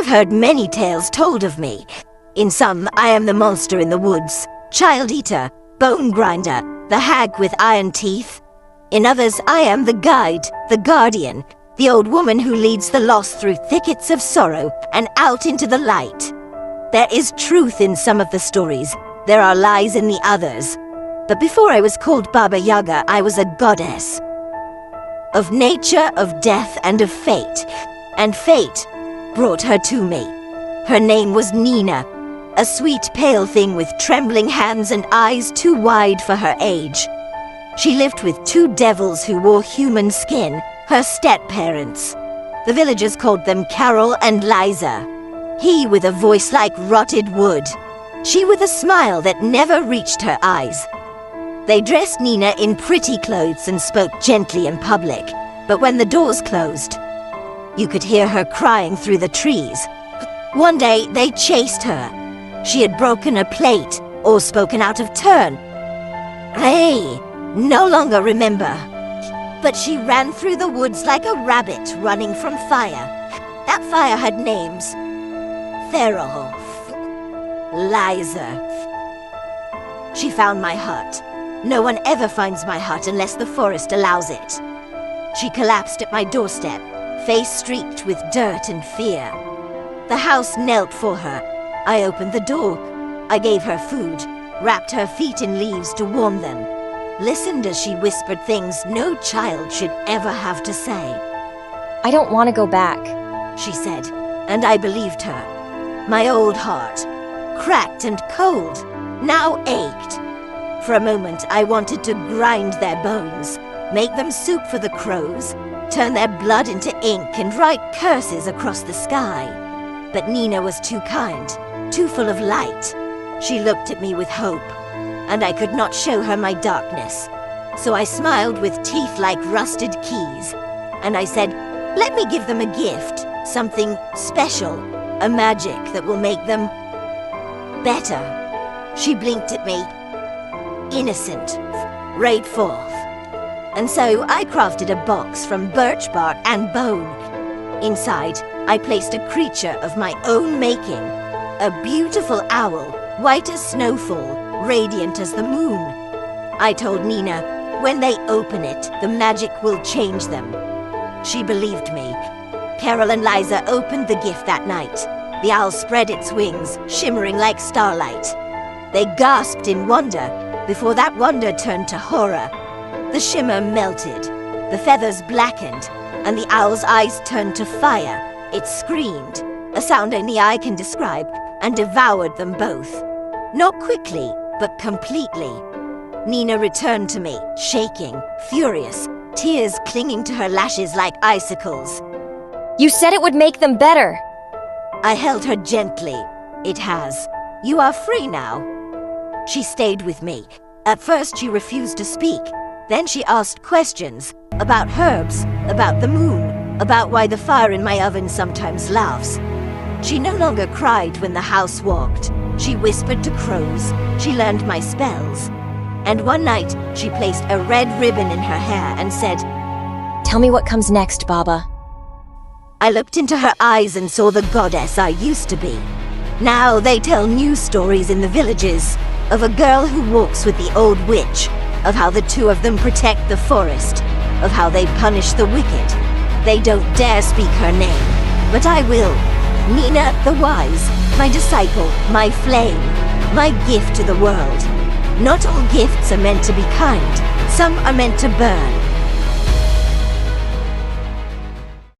have heard many tales told of me. In some, I am the monster in the woods, child eater, bone grinder, the hag with iron teeth. In others, I am the guide, the guardian, the old woman who leads the lost through thickets of sorrow and out into the light. There is truth in some of the stories, there are lies in the others. But before I was called Baba Yaga, I was a goddess. Of nature, of death, and of fate. And fate brought her to me. Her name was Nina, a sweet pale thing with trembling hands and eyes too wide for her age. She lived with two devils who wore human skin, her step-parents. The villagers called them Carol and Liza. He with a voice like rotted wood. She with a smile that never reached her eyes. They dressed Nina in pretty clothes and spoke gently in public, but when the doors closed, you could hear her crying through the trees. One day, they chased her. She had broken a plate or spoken out of turn. I no longer remember. But she ran through the woods like a rabbit running from fire. That fire had names. Therahof. Liza. She found my hut. No one ever finds my hut unless the forest allows it. She collapsed at my doorstep, face streaked with dirt and fear. The house knelt for her. I opened the door. I gave her food, wrapped her feet in leaves to warm them, listened as she whispered things no child should ever have to say. I don't want to go back, she said, and I believed her. My old heart, cracked and cold, now ached. For a moment, I wanted to grind their bones, make them soup for the crows, turn their blood into ink and write curses across the sky. But Nina was too kind, too full of light. She looked at me with hope, and I could not show her my darkness. So I smiled with teeth like rusted keys, and I said, let me give them a gift, something special, a magic that will make them better. She blinked at me. Innocent, right forth. And so I crafted a box from birch bark and bone. Inside, I placed a creature of my own making, a beautiful owl, white as snowfall, radiant as the moon. I told Nina, when they open it, the magic will change them. She believed me. Carol and Liza opened the gift that night. The owl spread its wings, shimmering like starlight. They gasped in wonder, before that wonder turned to horror. The shimmer melted, the feathers blackened, and the owl's eyes turned to fire. It screamed, a sound only I can describe, and devoured them both. Not quickly, but completely. Nina returned to me, shaking, furious, tears clinging to her lashes like icicles. You said it would make them better. I held her gently. It has. You are free now. She stayed with me. At first she refused to speak. Then she asked questions about herbs, about the moon, about why the fire in my oven sometimes laughs. She no longer cried when the house walked. She whispered to crows. She learned my spells. And one night, she placed a red ribbon in her hair and said, Tell me what comes next, Baba. I looked into her eyes and saw the goddess I used to be. Now they tell new stories in the villages, of a girl who walks with the old witch, of how the two of them protect the forest, of how they punish the wicked. They don't dare speak her name, but I will. Nina the Wise, my disciple, my flame, my gift to the world. Not all gifts are meant to be kind. Some are meant to burn.